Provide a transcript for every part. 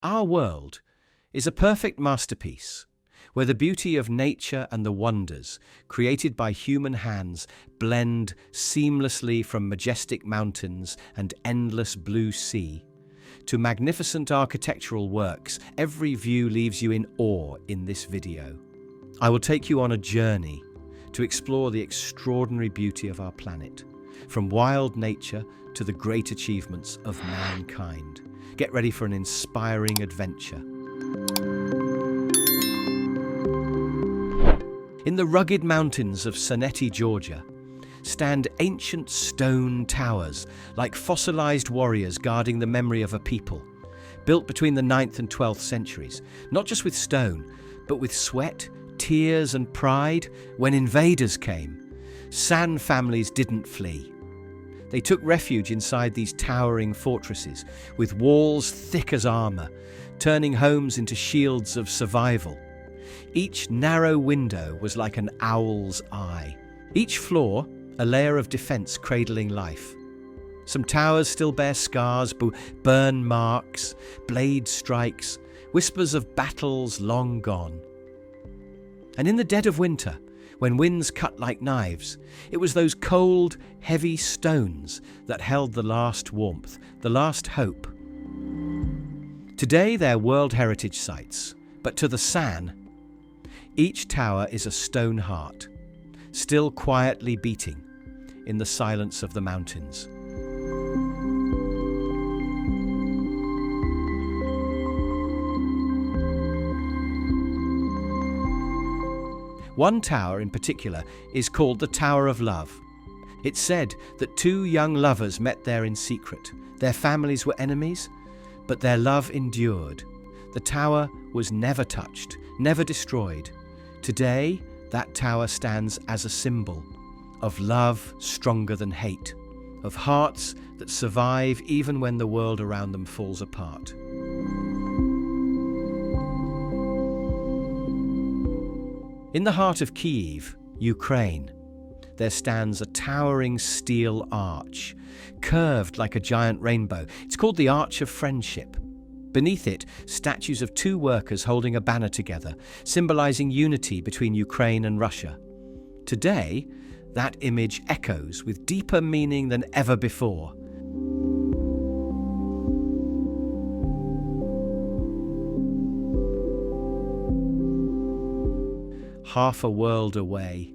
Our world is a perfect masterpiece, where the beauty of nature and the wonders created by human hands blend seamlessly from majestic mountains and endless blue sea to magnificent architectural works. Every view leaves you in awe in this video. I will take you on a journey to explore the extraordinary beauty of our planet, from wild nature to the great achievements of mankind. Get ready for an inspiring adventure. In the rugged mountains of Sonnetti, Georgia, stand ancient stone towers like fossilized warriors guarding the memory of a people, built between the 9th and 12th centuries, not just with stone, but with sweat, tears and pride. When invaders came, San families didn't flee. They took refuge inside these towering fortresses, with walls thick as armor, turning homes into shields of survival. Each narrow window was like an owl's eye. Each floor, a layer of defense cradling life. Some towers still bear scars, burn marks, blade strikes, whispers of battles long gone. And in the dead of winter, when winds cut like knives, it was those cold, heavy stones that held the last warmth, the last hope. Today they're World Heritage Sites, but to the San, each tower is a stone heart, still quietly beating in the silence of the mountains. One tower in particular is called the Tower of Love. It's said that two young lovers met there in secret. Their families were enemies, but their love endured. The tower was never touched, never destroyed. Today, that tower stands as a symbol of love stronger than hate, of hearts that survive even when the world around them falls apart. In the heart of Kyiv, Ukraine, there stands a towering steel arch, curved like a giant rainbow. It's called the Arch of Friendship. Beneath it, statues of two workers holding a banner together, symbolizing unity between Ukraine and Russia. Today, that image echoes with deeper meaning than ever before. Half a world away,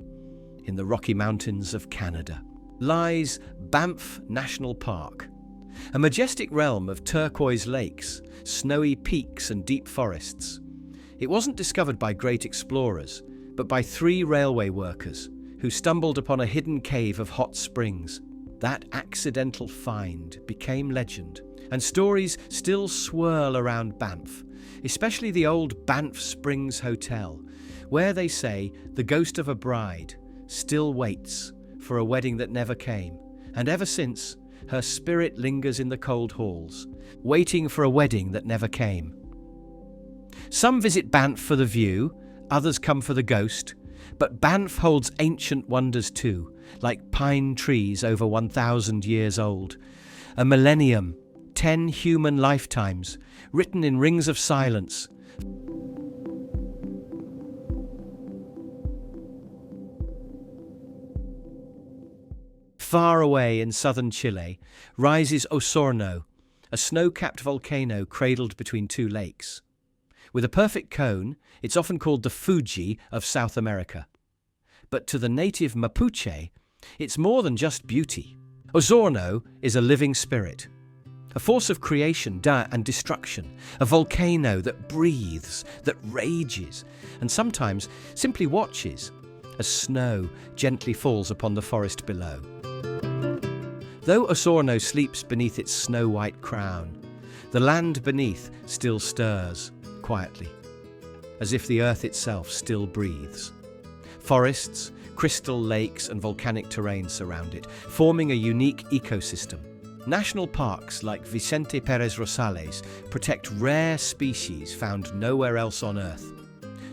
in the Rocky Mountains of Canada, lies Banff National Park, a majestic realm of turquoise lakes, snowy peaks and deep forests. It wasn't discovered by great explorers, but by 3 railway workers who stumbled upon a hidden cave of hot springs. That accidental find became legend, and stories still swirl around Banff, especially the old Banff Springs Hotel, where they say the ghost of a bride still waits for a wedding that never came, and ever since, her spirit lingers in the cold halls, waiting for a wedding that never came. Some visit Banff for the view, others come for the ghost, but Banff holds ancient wonders too, like pine trees over 1,000 years old. A millennium, 10 human lifetimes, written in rings of silence. Far away in southern Chile rises Osorno, a snow-capped volcano cradled between 2 lakes. With a perfect cone, it's often called the Fuji of South America. But to the native Mapuche, it's more than just beauty. Osorno is a living spirit, a force of creation and destruction, a volcano that breathes, that rages, and sometimes simply watches as snow gently falls upon the forest below. Though Osorno sleeps beneath its snow-white crown, the land beneath still stirs quietly, as if the earth itself still breathes. Forests, crystal lakes and volcanic terrain surround it, forming a unique ecosystem. National parks like Vicente Pérez Rosales protect rare species found nowhere else on Earth.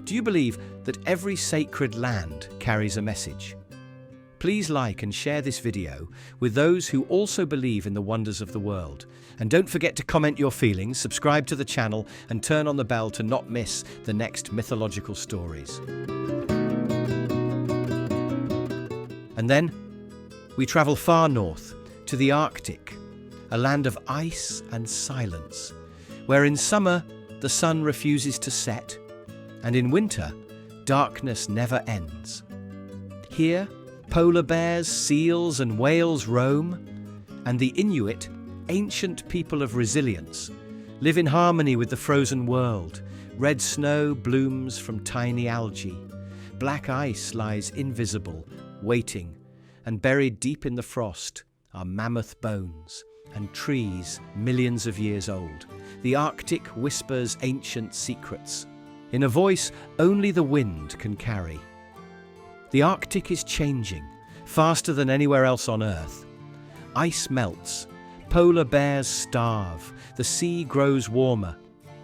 Do you believe that every sacred land carries a message? Please like and share this video with those who also believe in the wonders of the world. And don't forget to comment your feelings, subscribe to the channel, and turn on the bell to not miss the next mythological stories. And then we travel far north to the Arctic, a land of ice and silence, where in summer the sun refuses to set, and in winter darkness never ends. Here, polar bears, seals, and whales roam, and the Inuit, ancient people of resilience, live in harmony with the frozen world. Red snow blooms from tiny algae. Black ice lies invisible, waiting, and buried deep in the frost are mammoth bones and trees millions of years old. The Arctic whispers ancient secrets in a voice only the wind can carry. The Arctic is changing, faster than anywhere else on Earth. Ice melts, polar bears starve, the sea grows warmer,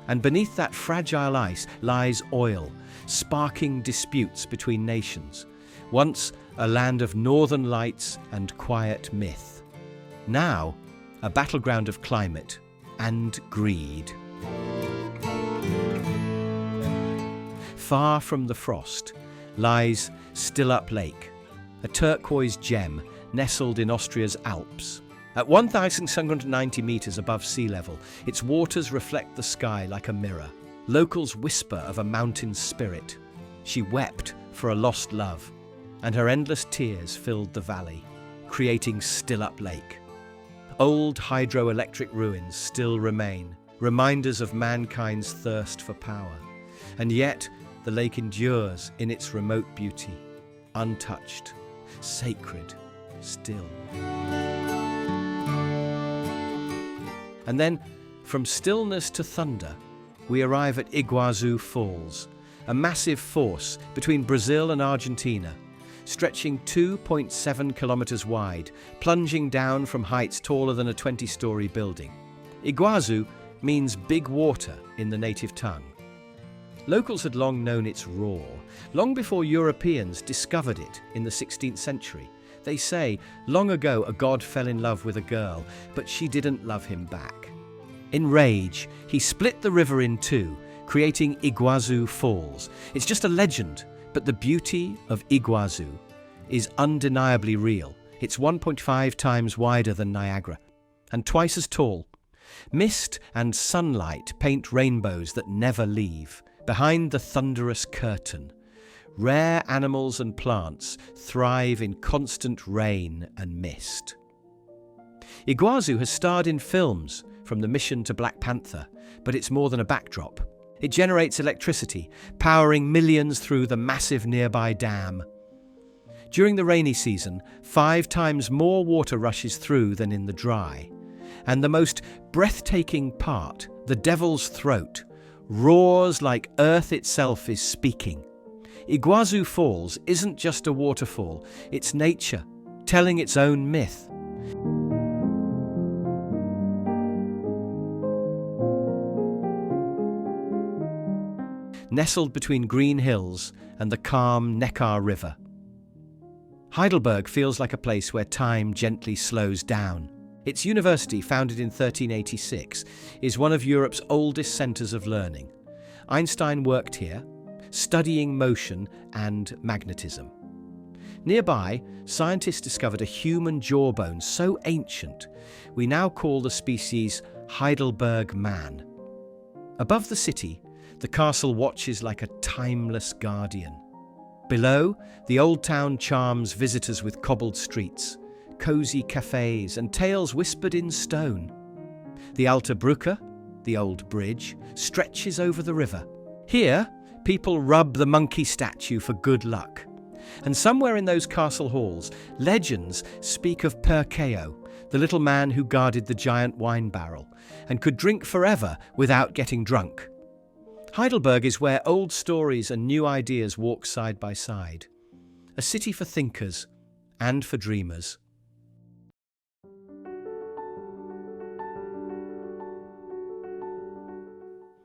and beneath that fragile ice lies oil, sparking disputes between nations. Once a land of northern lights and quiet myth. Now, a battleground of climate and greed. Far from the frost lies Still-Up Lake, a turquoise gem nestled in Austria's Alps. At 1,690 meters above sea level, its waters reflect the sky like a mirror. Locals whisper of a mountain spirit. She wept for a lost love, and her endless tears filled the valley, creating Still-Up Lake. Old hydroelectric ruins still remain, reminders of mankind's thirst for power. And yet, the lake endures in its remote beauty, untouched, sacred, still. And then, from stillness to thunder, we arrive at Iguazu Falls, a massive force between Brazil and Argentina, stretching 2.7 kilometers wide, plunging down from heights taller than a 20-story building. Iguazu means big water in the native tongue. Locals had long known its roar, long before Europeans discovered it in the 16th century. They say, long ago a god fell in love with a girl, but she didn't love him back. In rage, he split the river in two, creating Iguazu Falls. It's just a legend, but the beauty of Iguazu is undeniably real. It's 1.5 times wider than Niagara, and twice as tall. Mist and sunlight paint rainbows that never leave. Behind the thunderous curtain, rare animals and plants thrive in constant rain and mist. Iguazu has starred in films, from The Mission to Black Panther, but it's more than a backdrop. It generates electricity, powering millions through the massive nearby dam. During the rainy season, 5 times more water rushes through than in the dry. And the most breathtaking part, the Devil's Throat, roars like Earth itself is speaking. Iguazu Falls isn't just a waterfall, it's nature, telling its own myth. Nestled between green hills and the calm Neckar River, Heidelberg feels like a place where time gently slows down. Its university, founded in 1386, is one of Europe's oldest centres of learning. Einstein worked here, studying motion and magnetism. Nearby, scientists discovered a human jawbone so ancient, we now call the species Heidelberg man. Above the city, the castle watches like a timeless guardian. Below, the old town charms visitors with cobbled streets, cosy cafes, and tales whispered in stone. The Alte Brücke, the old bridge, stretches over the river. Here, people rub the monkey statue for good luck. And somewhere in those castle halls, legends speak of Perkeo, the little man who guarded the giant wine barrel, and could drink forever without getting drunk. Heidelberg is where old stories and new ideas walk side by side. A city for thinkers and for dreamers.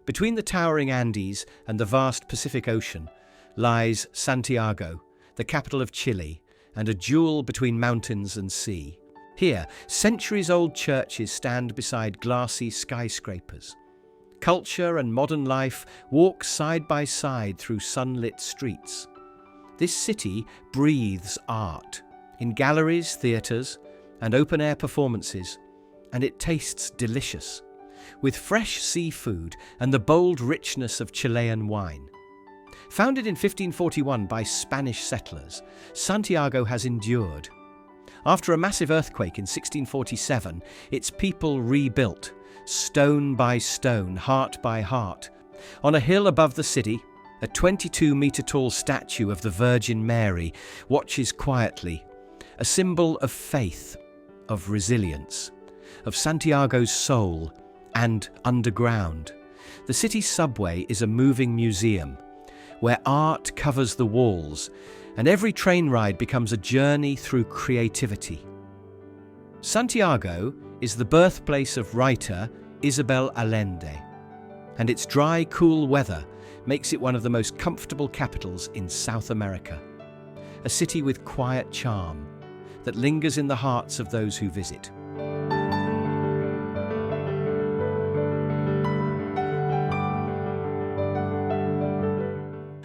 Between the towering Andes and the vast Pacific Ocean lies Santiago, the capital of Chile, and a jewel between mountains and sea. Here, centuries-old churches stand beside glassy skyscrapers. Culture and modern life walk side by side through sunlit streets. This city breathes art, in galleries, theatres, and open-air performances, and it tastes delicious, with fresh seafood and the bold richness of Chilean wine. Founded in 1541 by Spanish settlers, Santiago has endured. After a massive earthquake in 1647, its people rebuilt, stone by stone, heart by heart. On a hill above the city, a 22-metre-tall statue of the Virgin Mary watches quietly, a symbol of faith, of resilience, of Santiago's soul and underground. The city's subway is a moving museum, where art covers the walls, and every train ride becomes a journey through creativity. Santiago is the birthplace of writer Isabel Allende, and its dry, cool weather makes it one of the most comfortable capitals in South America. A city with quiet charm that lingers in the hearts of those who visit.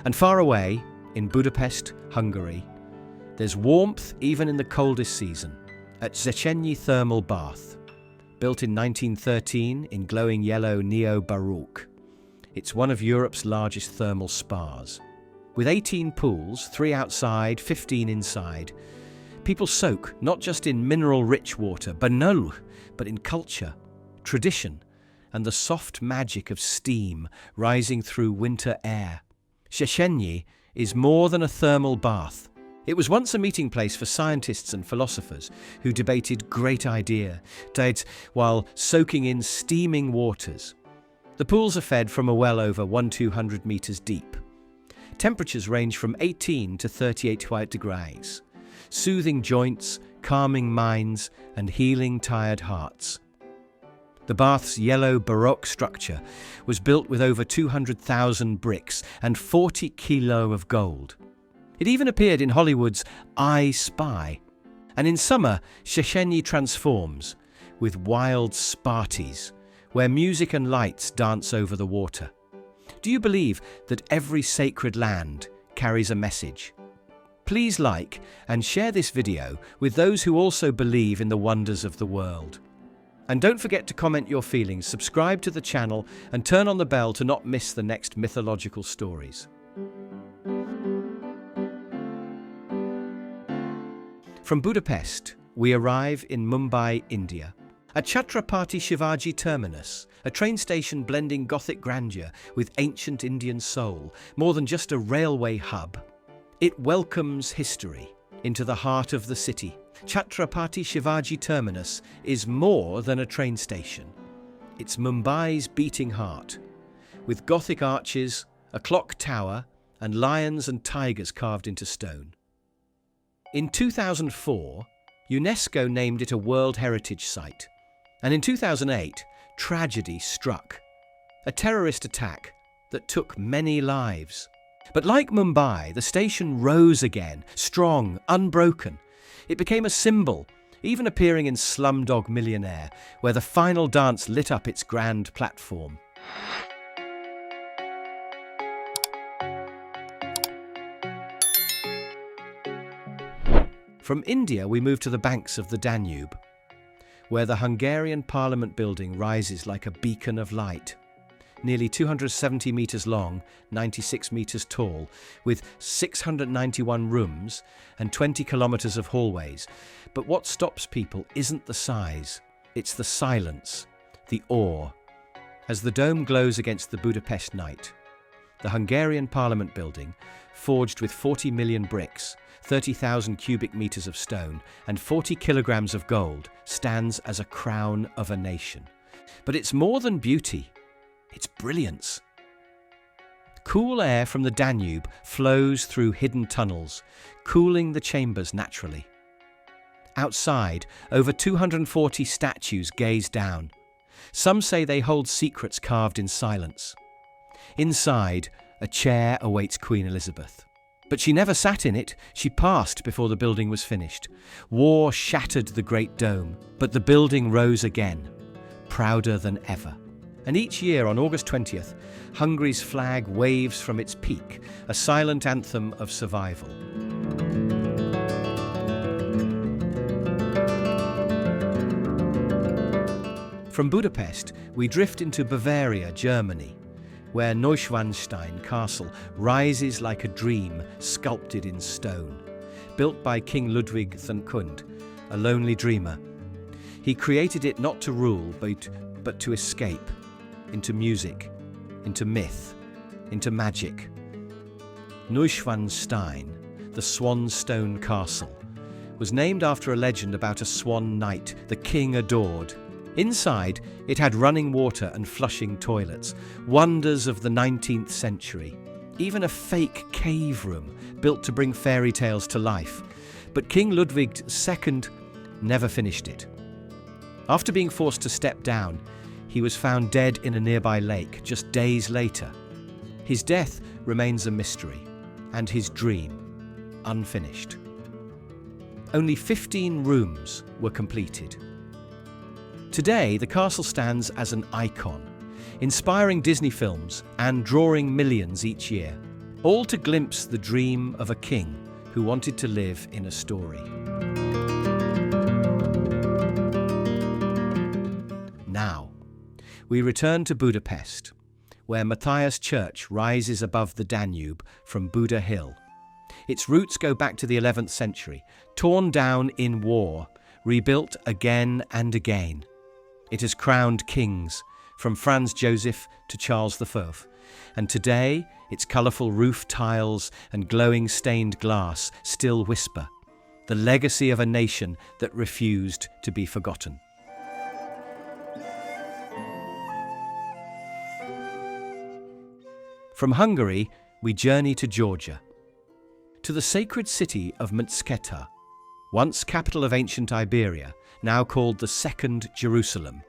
And far away, in Budapest, Hungary, there's warmth even in the coldest season, at Széchenyi Thermal Bath. Built in 1913 in glowing yellow neo-Baroque, it's one of Europe's largest thermal spas. With 18 pools, 3 outside, 15 inside, people soak not just in mineral-rich water, but in culture, tradition, and the soft magic of steam rising through winter air. Széchenyi is more than a thermal bath. It was once a meeting place for scientists and philosophers who debated great ideas while soaking in steaming waters. The pools are fed from a well over 200 meters deep. Temperatures range from 18 to 38 degrees, soothing joints, calming minds, and healing tired hearts. The bath's yellow Baroque structure was built with over 200,000 bricks and 40 kilos of gold. It even appeared in Hollywood's I Spy. And in summer, Széchenyi transforms with wild sparties, where music and lights dance over the water. Do you believe that every sacred land carries a message? Please like and share this video with those who also believe in the wonders of the world. And don't forget to comment your feelings, subscribe to the channel, and turn on the bell to not miss the next mythological stories. From Budapest, we arrive in Mumbai, India, at Chhatrapati Shivaji Terminus, a train station blending Gothic grandeur with ancient Indian soul, more than just a railway hub. It welcomes history into the heart of the city. Chhatrapati Shivaji Terminus is more than a train station. It's Mumbai's beating heart, with Gothic arches, a clock tower, and lions and tigers carved into stone. In 2004, UNESCO named it a World Heritage Site, and in 2008, tragedy struck, a terrorist attack that took many lives. But like Mumbai, the station rose again, strong, unbroken. It became a symbol, even appearing in Slumdog Millionaire, where the final dance lit up its grand platform. From India, we move to the banks of the Danube, where the Hungarian Parliament building rises like a beacon of light. Nearly 270 metres long, 96 metres tall, with 691 rooms and 20 kilometres of hallways. But what stops people isn't the size, it's the silence, the awe. As the dome glows against the Budapest night, the Hungarian Parliament building, forged with 40 million bricks, 30,000 cubic metres of stone, and 40 kilograms of gold, stands as a crown of a nation. But it's more than beauty. It's brilliance. Cool air from the Danube flows through hidden tunnels, cooling the chambers naturally. Outside, over 240 statues gaze down. Some say they hold secrets carved in silence. Inside, a chair awaits Queen Elizabeth. But she never sat in it, she passed before the building was finished. War shattered the Great Dome, but the building rose again, prouder than ever. And each year on August 20th, Hungary's flag waves from its peak, a silent anthem of survival. From Budapest, we drift into Bavaria, Germany, where Neuschwanstein Castle rises like a dream sculpted in stone, built by King Ludwig II, a lonely dreamer. He created it not to rule, but to escape, into music, into myth, into magic. Neuschwanstein, the Swanstone Castle, was named after a legend about a swan knight the king adored. Inside, it had running water and flushing toilets, wonders of the 19th century. Even a fake cave room built to bring fairy tales to life. But King Ludwig II never finished it. After being forced to step down, he was found dead in a nearby lake just days later. His death remains a mystery, and his dream unfinished. Only 15 rooms were completed. Today, the castle stands as an icon, inspiring Disney films and drawing millions each year, all to glimpse the dream of a king who wanted to live in a story. Now, we return to Budapest, where Matthias Church rises above the Danube from Buda Hill. Its roots go back to the 11th century, torn down in war, rebuilt again and again. It has crowned kings, from Franz Joseph to Charles V, and today its colourful roof tiles and glowing stained glass still whisper, the legacy of a nation that refused to be forgotten. From Hungary, we journey to Georgia, to the sacred city of Mtskheta, once capital of ancient Iberia, now called the Second Jerusalem.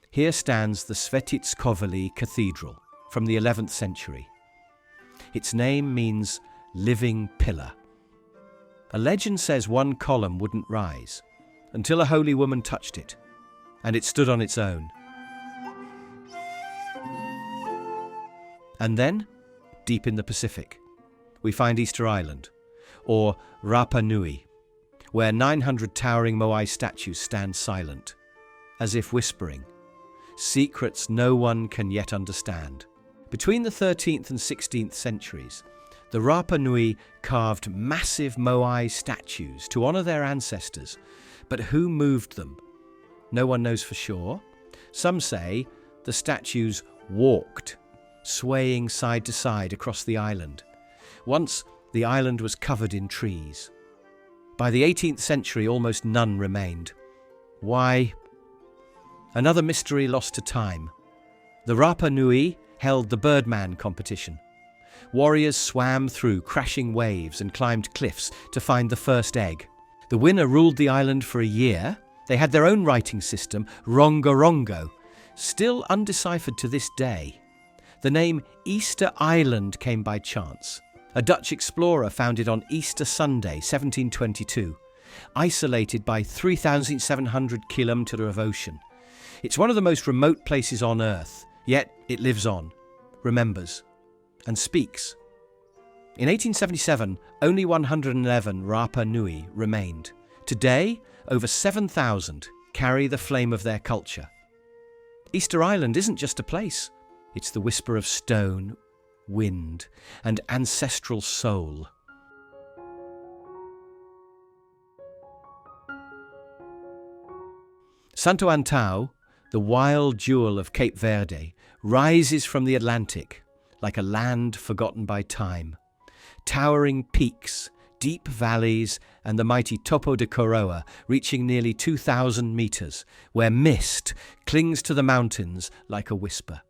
Here stands the Svetitskhovely Cathedral from the 11th century. Its name means living pillar. A legend says one column wouldn't rise until a holy woman touched it, and it stood on its own. And then, deep in the Pacific, we find Easter Island, or Rapa Nui, where 900 towering Moai statues stand silent, as if whispering, secrets no one can yet understand. Between the 13th and 16th centuries, the Rapa Nui carved massive Moai statues to honour their ancestors, but who moved them? No one knows for sure. Some say the statues walked, swaying side to side across the island. Once, the island was covered in trees. By the 18th century, almost none remained. Why? Another mystery lost to time. The Rapa Nui held the Birdman competition. Warriors swam through crashing waves and climbed cliffs to find the first egg. The winner ruled the island for a year. They had their own writing system, Rongorongo, still undeciphered to this day. The name Easter Island came by chance. A Dutch explorer found it on Easter Sunday, 1722, isolated by 3,700 kilometres of ocean. It's one of the most remote places on Earth, yet it lives on, remembers, and speaks. In 1877, only 111 Rapa Nui remained. Today, over 7,000 carry the flame of their culture. Easter Island isn't just a place. It's the whisper of stone, wind, and ancestral soul. Santo Antão, the wild jewel of Cape Verde, rises from the Atlantic like a land forgotten by time. Towering peaks, deep valleys, and the mighty Topo de Coroa reaching nearly 2,000 metres, where mist clings to the mountains like a whisper.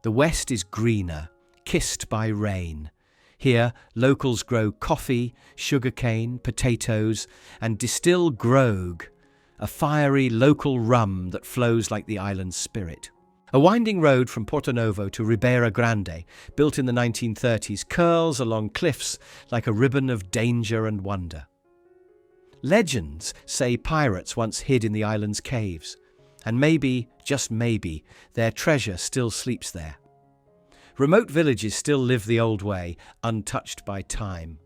The west is greener, kissed by rain. Here, locals grow coffee, sugarcane, potatoes, and distill grog, a fiery local rum that flows like the island's spirit. A winding road from Porto Novo to Ribeira Grande, built in the 1930s, curls along cliffs like a ribbon of danger and wonder. Legends say pirates once hid in the island's caves, and maybe, just maybe, their treasure still sleeps there. Remote villages still live the old way, untouched by time.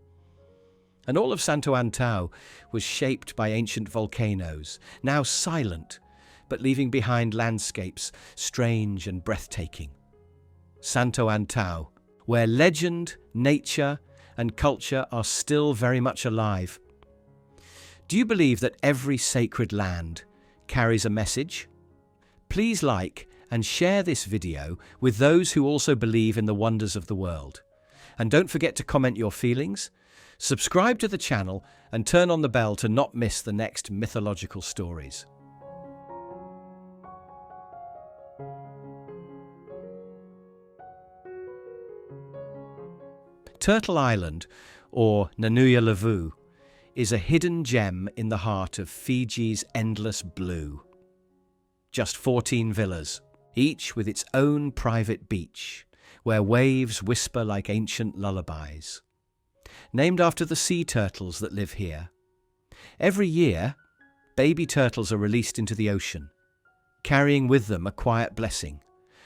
And all of Santo Antão was shaped by ancient volcanoes, now silent, but leaving behind landscapes strange and breathtaking. Santo Antão, where legend, nature, and culture are still very much alive. Do you believe that every sacred land carries a message? Please like and share this video with those who also believe in the wonders of the world. And don't forget to comment your feelings, subscribe to the channel, and turn on the bell to not miss the next mythological stories. Turtle Island, or Nanuya Levu, is a hidden gem in the heart of Fiji's endless blue. Just 14 villas, each with its own private beach, where waves whisper like ancient lullabies. Named after the sea turtles that live here. Every year, baby turtles are released into the ocean, carrying with them a quiet blessing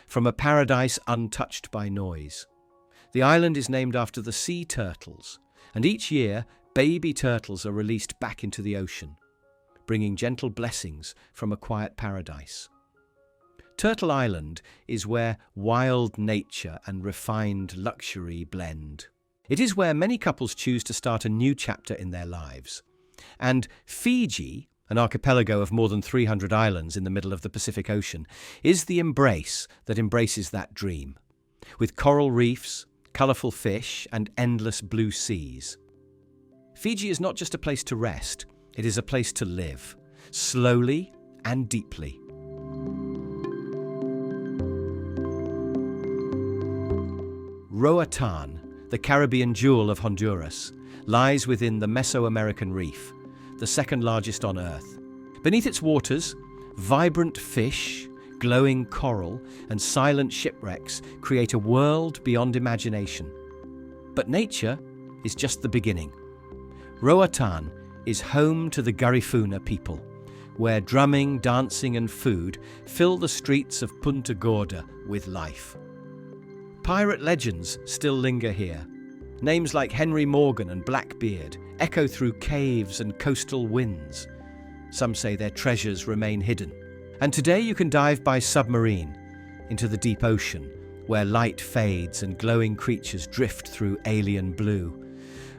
from a paradise untouched by noise. The island is named after the sea turtles, and each year, baby turtles are released back into the ocean, bringing gentle blessings from a quiet paradise. Turtle Island is where wild nature and refined luxury blend. It is where many couples choose to start a new chapter in their lives. And Fiji, an archipelago of more than 300 islands in the middle of the Pacific Ocean, is the embrace that embraces that dream, with coral reefs, colourful fish, and endless blue seas. Fiji is not just a place to rest, it is a place to live, slowly and deeply. Roatan, the Caribbean jewel of Honduras, lies within the Mesoamerican Reef, the second largest on Earth. Beneath its waters, vibrant fish, glowing coral, and silent shipwrecks create a world beyond imagination. But nature is just the beginning. Roatan is home to the Garifuna people, where drumming, dancing, and food fill the streets of Punta Gorda with life. Pirate legends still linger here. Names like Henry Morgan and Blackbeard echo through caves and coastal winds. Some say their treasures remain hidden. And today you can dive by submarine into the deep ocean, where light fades and glowing creatures drift through alien blue.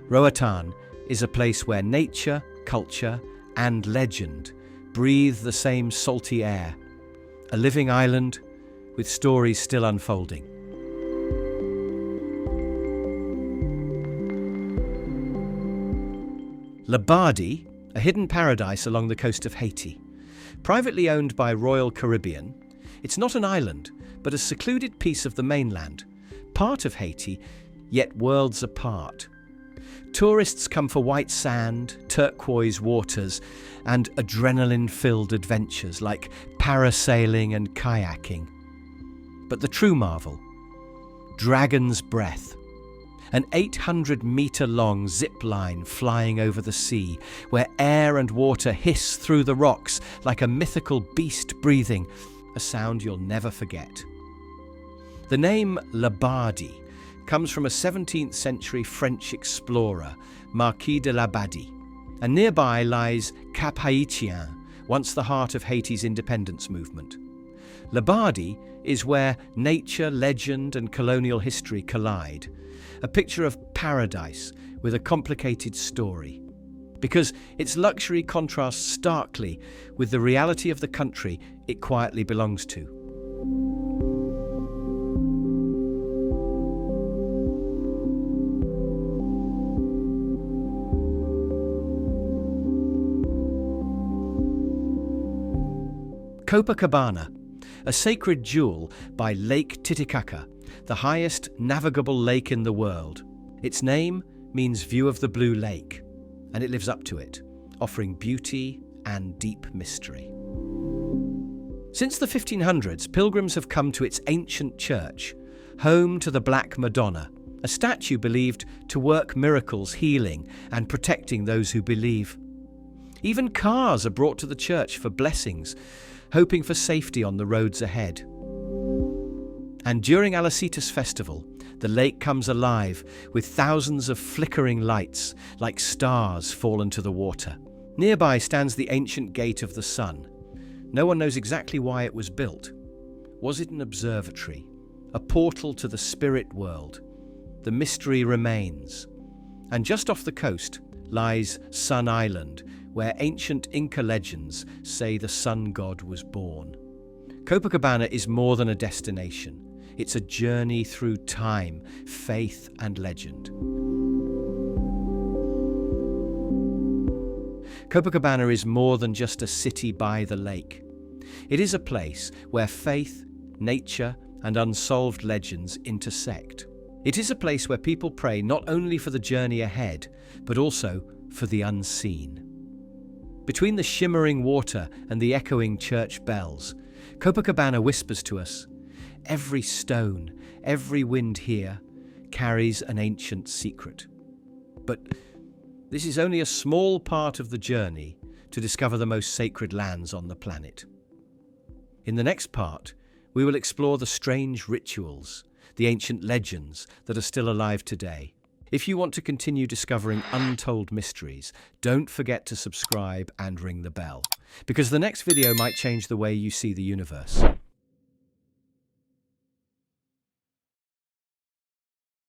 Roatan is a place where nature, culture, and legend breathe the same salty air. A living island with stories still unfolding. Labadi, a hidden paradise along the coast of Haiti. Privately owned by Royal Caribbean, it's not an island, but a secluded piece of the mainland, part of Haiti, yet worlds apart. Tourists come for white sand, turquoise waters, and adrenaline-filled adventures like parasailing and kayaking. But the true marvel, Dragon's Breath, an 800-metre-long zip line flying over the sea, where air and water hiss through the rocks like a mythical beast breathing, a sound you'll never forget. The name Labadi comes from a 17th century French explorer, Marquis de Labadie, and nearby lies Cap Haïtien, once the heart of Haiti's independence movement. Labadi is where nature, legend, and colonial history collide, a picture of paradise with a complicated story. Because its luxury contrasts starkly with the reality of the country it quietly belongs to. Copacabana, a sacred jewel by Lake Titicaca, the highest navigable lake in the world. Its name means view of the blue lake, and it lives up to it, offering beauty and deep mystery. Since the 1500s, pilgrims have come to its ancient church, home to the Black Madonna, a statue believed to work miracles, healing and protecting those who believe. Even cars are brought to the church for blessings, hoping for safety on the roads ahead. And during Alicitas festival, the lake comes alive with thousands of flickering lights like stars fallen to the water. Nearby stands the ancient Gate of the Sun. No one knows exactly why it was built. Was it an observatory? A portal to the spirit world? The mystery remains. And just off the coast lies Sun Island, where ancient Inca legends say the sun god was born. Copacabana is more than a destination. It's a journey through time, faith, and legend. Copacabana is more than just a city by the lake. It is a place where faith, nature, and unsolved legends intersect. It is a place where people pray not only for the journey ahead, but also for the unseen. Between the shimmering water and the echoing church bells, Copacabana whispers to us, every stone, every wind here carries an ancient secret. But this is only a small part of the journey to discover the most sacred lands on the planet. In the next part, we will explore the strange rituals, the ancient legends that are still alive today. If you want to continue discovering untold mysteries, don't forget to subscribe and ring the bell, because the next video might change the way you see the universe.